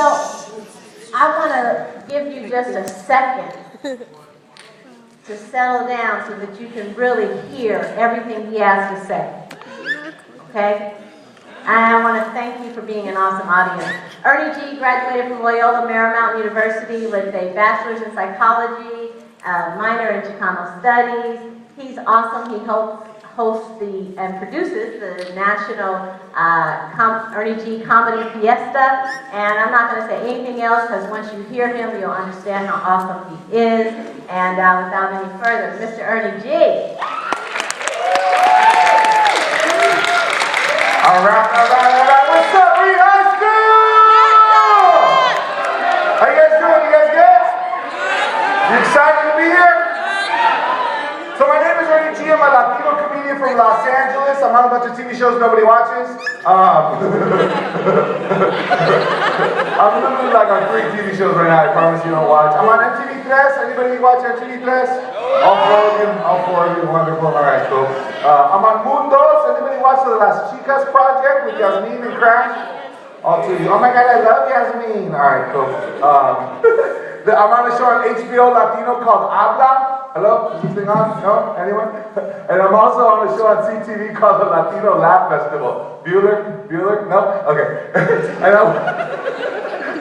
I want to give you just a second to settle down so that you can really hear everything he has to say. Okay? And I want to thank you for being an awesome audience. Ernie G graduated from Loyola Marymount University with a bachelor's in psychology, a minor in Chicano studies. He's awesome. He hosts and produces the national Ernie G Comedy Fiesta. And I'm not going to say anything else because once you hear him, you'll understand how awesome he is. And without any further, Mr. Ernie G. All right. What's up, Reid High School? How you guys doing? You guys good? You excited to be here? So my name is Ernie G. I'm a Latino comedian from Los Angeles. I'm on a bunch of TV shows nobody watches. I'm literally like on 3 TV shows right now. I promise you don't watch. I'm on MTV Tres. Anybody watch MTV Tres? All 4 of you. Wonderful. All right, cool. I'm on Mundos. Anybody watch the Las Chicas project with Yasmin and Crash? All 2 of you. Oh my God, I love Yasmin. All right, cool. I'm on a show on HBO Latino called Habla. Hello? Is this thing on? No? Anyone? And I'm also on a show on CTV called the Latino Laugh Festival. Bueller? No? Okay. And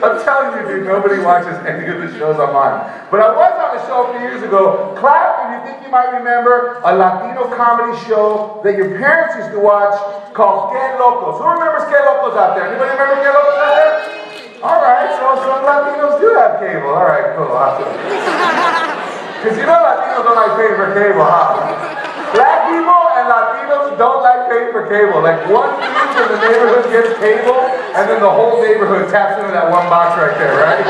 I'm telling you, dude, nobody watches any of the shows I'm on. But I was on a show a few years ago. Clap if you think you might remember a Latino comedy show that your parents used to watch called Que Locos. Who remembers Que Locos out there? Anybody remember Que Locos out there? All right, so some Latinos do have cable. All right, cool, awesome. Because you know Latinos don't like paying for cable, huh? Black people and Latinos don't like paying for cable. Like one dude in the neighborhood gets cable, and then the whole neighborhood taps into that one box right there, right?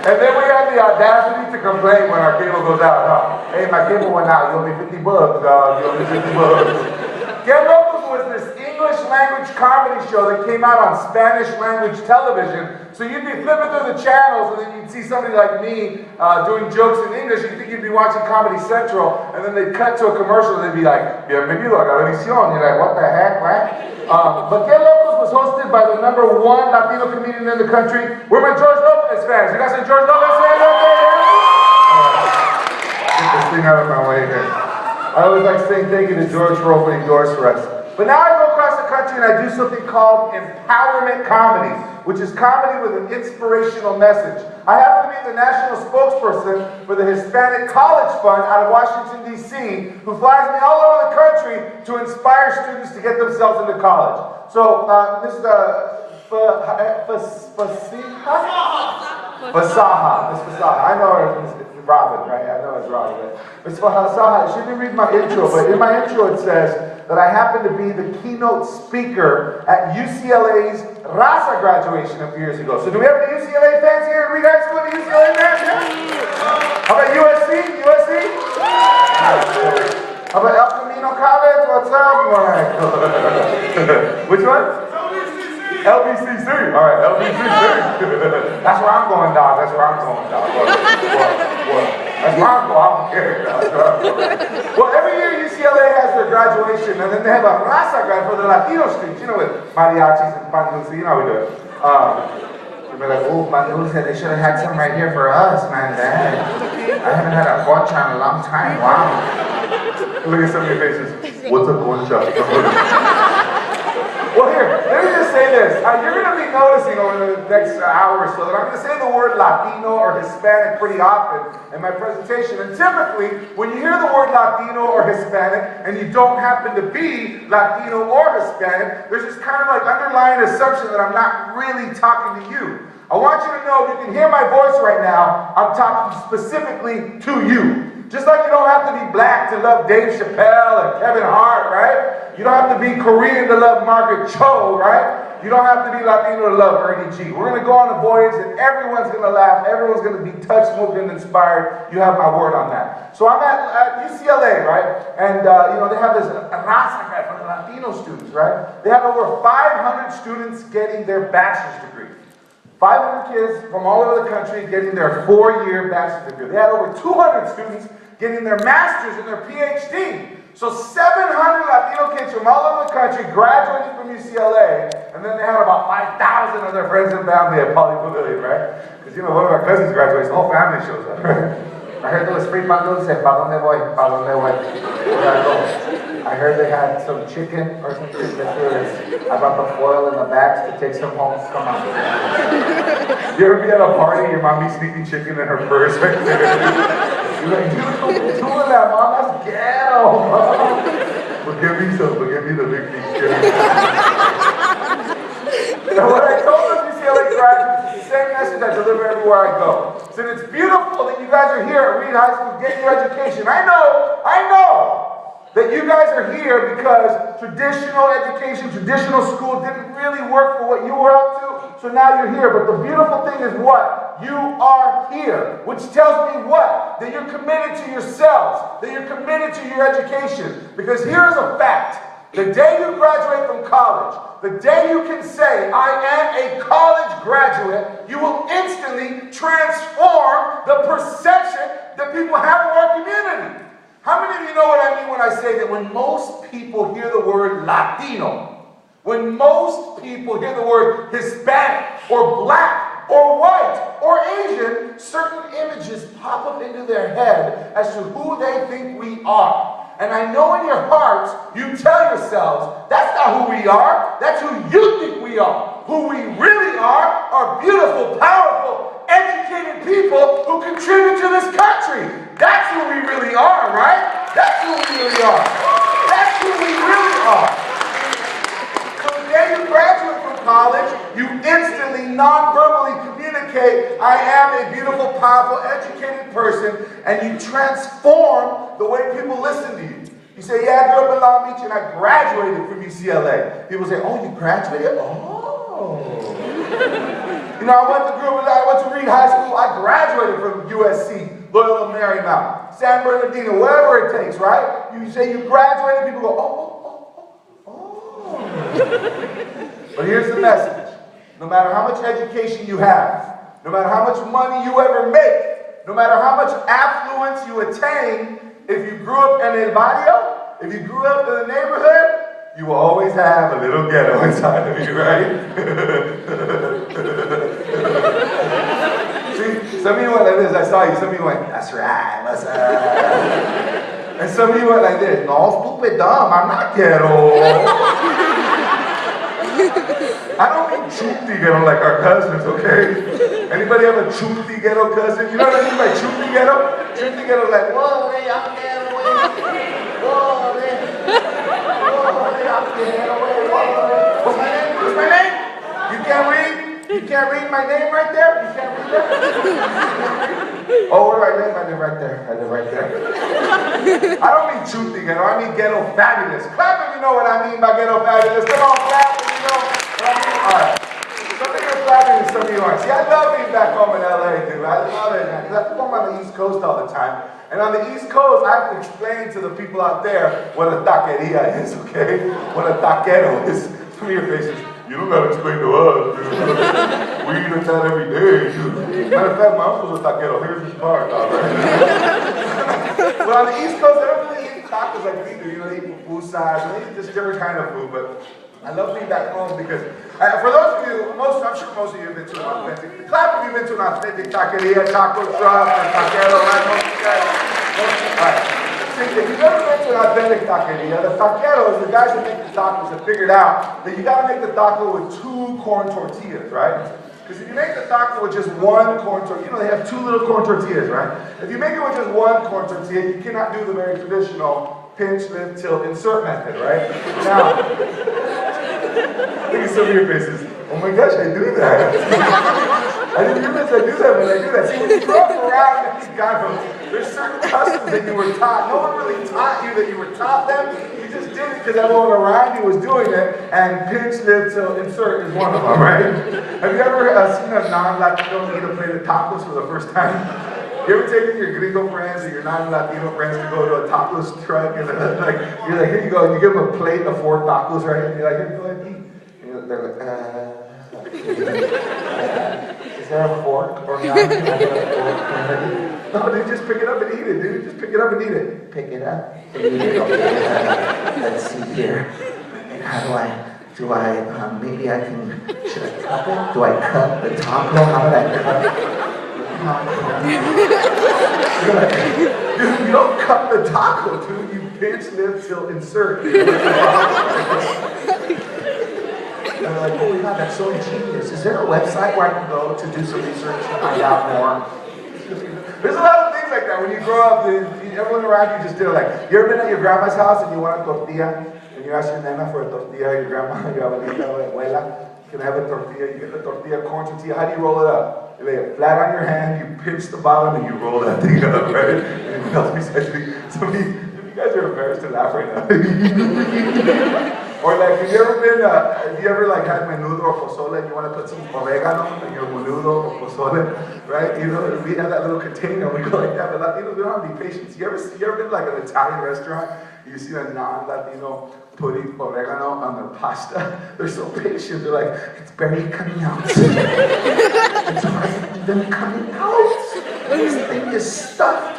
And then we have the audacity to complain when our cable goes out, huh? Hey, my cable went out. You owe me 50 bucks, dog. You owe me 50 bucks. Get Locos was this English language comedy show that came out on Spanish language television. So you'd be flipping through the channels and then you'd see somebody like me doing jokes in English. You'd think you'd be watching Comedy Central, and then they'd cut to a commercial and they'd be like, Bienvenido a Galavisión. You're like, what the heck, right? But Que Locos was hosted by the #1 Latino comedian in the country. Where are my George Lopez fans? You guys some George Lopez fans out there? Get this thing out of my way here. I always like saying thank you to George for opening doors for us. But now I go across the country and I do something called empowerment comedy, which is comedy with an inspirational message. I happen to be the national spokesperson for the Hispanic College Fund out of Washington, D.C., who flies me all over the country to inspire students to get themselves into college. So, Ms. Fasaha. I know her, it's Robin, right? I know it's Robin. Ms. Fasaha, she didn't read my intro, but in my intro it says that I happen to be the keynote speaker at UCLA's Raza graduation a few years ago. So do we have any UCLA fans here? Reid High School, any UCLA fans? Yeah? How about USC? How about El Camino College? What's up? All right. Which one? LBCC. All right, LBCC. That's where I'm going, dog. That's where I'm going, dog. That's where I'm going. I don't care, dog. Well, every year UCLA has their graduation, and then they have a Raza grad for the Latino streets, you know, with mariachis and pan dulce. You know how we do it. You'll be like, oh, pan dulce, they should have had some right here for us, man. Dang. I haven't had a concha in a long time. Wow. Look at some of your faces. What's a concha? Well, here, let me just say this. You're going to be noticing over the next hour or so that I'm going to say the word Latino or Hispanic pretty often in my presentation. And typically, when you hear the word Latino or Hispanic and you don't happen to be Latino or Hispanic, there's this kind of like underlying assumption that I'm not really talking to you. I want you to know, if you can hear my voice right now, I'm talking specifically to you. Just like you don't have to be black to love Dave Chappelle and Kevin Hart, right? You don't have to be Korean to love Margaret Cho, right? You don't have to be Latino to love Ernie G. We're going to go on a voyage and everyone's going to laugh. Everyone's going to be touched, moved, and inspired. You have my word on that. So I'm at UCLA, right? And, they have this Raza grad for the Latino students, right? They have over 500 students getting their bachelor's degree. 500 kids from all over the country getting their 4-year bachelor's degree. They had over 200 students getting their master's and their PhD. So 700 Latino kids from all over the country graduating from UCLA, And then they had about 5,000 of their friends and family at Poly Pavilion, right? Because, you know, one of our cousins graduates, the whole family shows up, right? I heard those free pan dulce, pa donde voy, pa donde voy. Where I go. I heard they had some chicken or some chicken fillets. I brought the foil in the bags to take some home. Come on. You ever be at a party, your mom be sneaking chicken in her purse right there? You're like, dude, don't be doing that, mom. That's ghetto, mom. Forgive me the big piece. And what I told them, UCLA graduates, it's the same message I deliver everywhere I go. So it's beautiful that you guys are here at Reid High School getting your education. I know that you guys are here because traditional education, traditional school didn't really work for what you were up to, so now you're here. But the beautiful thing is what? You are here, which tells me what? That you're committed to yourselves, that you're committed to your education. Because here's a fact. The day you graduate from college, the day you can say, I am a college graduate, you will instantly transform the perception that people have of our community. How many of you know what I mean when I say that when most people hear the word Latino, when most people hear the word Hispanic or black or white or Asian, certain images pop up into their head as to who they think we are. And I know in your hearts, you tell yourselves, that's not who we are, that's who you think we are. Who we really are beautiful, powerful, educated people who contribute to this country. That's who we really are, right? That's who we really are. That's who we really are. So the day you graduate from college, you instantly, non-verbally communicate, I am a beautiful, powerful, educated person, and you transform the way people listen to you. You say, yeah, I grew up in Long Beach and I graduated from UCLA. People say, oh, you graduated? Oh. You know, I went to Reid High School. I graduated from USC, Loyola Marymount, San Bernardino, wherever it takes, right? You say you graduated, people go, oh. But here's the message. No matter how much education you have, no matter how much money you ever make, no matter how much affluence you attain, if you grew up in El Barrio, if you grew up in the neighborhood, you will always have a little ghetto inside of you, right? See, some of you went like this. I saw you. Some of you went, that's right, what's up? And some of you went like this. No, stupid dumb. I'm not ghetto. I don't mean chuti ghetto like our cousins, okay? Anybody have a chuti ghetto cousin? You know what I mean by chuti ghetto? Chuti ghetto like, whoa, hey, I'm ghetto, whoa, hey. What's my name? What's my name? You can't read? You can't read my name right there? You can't read that? Oh, where do I live? I live right there. I live right there. I don't mean chuti ghetto. I mean ghetto fabulous. Clap if you know what I mean by ghetto fabulous. Come on, clap if you know what I mean. All right. Some of you are clapping and some of you aren't. See, I love being back home in LA, dude. I love it, man. Because I'm on the East Coast all the time. And on the East Coast, I have to explain to the people out there what a taqueria is, okay? What a taquero is. Some of your faces, you don't gotta explain to us, dude. We eat that every day, dude. Matter of fact, my uncle's a taquero. Here's his card, all right? But on the East Coast, they don't really eat tacos like we do. You know, they eat pupusas, they eat this different kind of food, but I love being back home because, for those of you, I'm sure most of you have been to an authentic, clap if you've been to an authentic taqueria, taco truck, or taquero, right? Most of you guys. Alright. See, if you've ever been to an authentic taqueria, the taqueros, the guys that make the tacos, have figured out that you gotta make the taco with 2 corn tortillas, right? Because if you make the taco with just 1 corn tortilla, you know they have 2 little corn tortillas, right? If you make it with just 1 corn tortilla, you cannot do the very traditional pinch, lift, tilt, insert method, right? Now, look at some of your faces. Oh my gosh, I do that. I didn't realize I do that, but I do that. See, when you grow up around these guys, there's certain customs that you were taught. No one really taught you that you were taught them. You just did it because everyone around you was doing it, and pinch, lift, tilt, insert is one of them, right? Have you ever seen a non-Latino eat a plate of tacos for the first time? You ever taken your gringo friends or your non-Latino friends to go to a tacos truck and you're like, here you go, and you give them a plate of 4 tacos, right? And you're like, here, go ahead, eat. And they're like, is there a fork or not? No, dude, just pick it up and eat it, dude. Just pick it up and eat it. Pick it up and eat it. Okay. Let's see here. And how do I maybe I can, should I cup it? Do I cut the taco? How would I cut the taco? Dude, you don't cut the taco, dude. You pinch, lift, till insert. And I'm like, oh my God, that's so ingenious. Is there a website where I can go to do some research to find out more? There's a lot of things like that. When you grow up, everyone around you just do like, you ever been at your grandma's house and you want a tortilla? And you ask your nana for a tortilla, your grandma, your abuelita, or abuela, can I have a tortilla? You get the tortilla, corn tortilla. How do you roll it up? You lay it flat on your hand, you pinch the bottom, and you roll that thing up, right? Anyone else besides me? Some of you guys are embarrassed to laugh right now. Or like, have you ever like had menudo or pozole and you want to put some oregano in your menudo or pozole, right? You know, we have that little container, we go like that, but Latinos, we don't have any patience. You ever been like an Italian restaurant, you see a non-Latino putting oregano on their pasta? They're so patient, they're like, it's barely coming out. It's not even coming out. This thing is stuffed.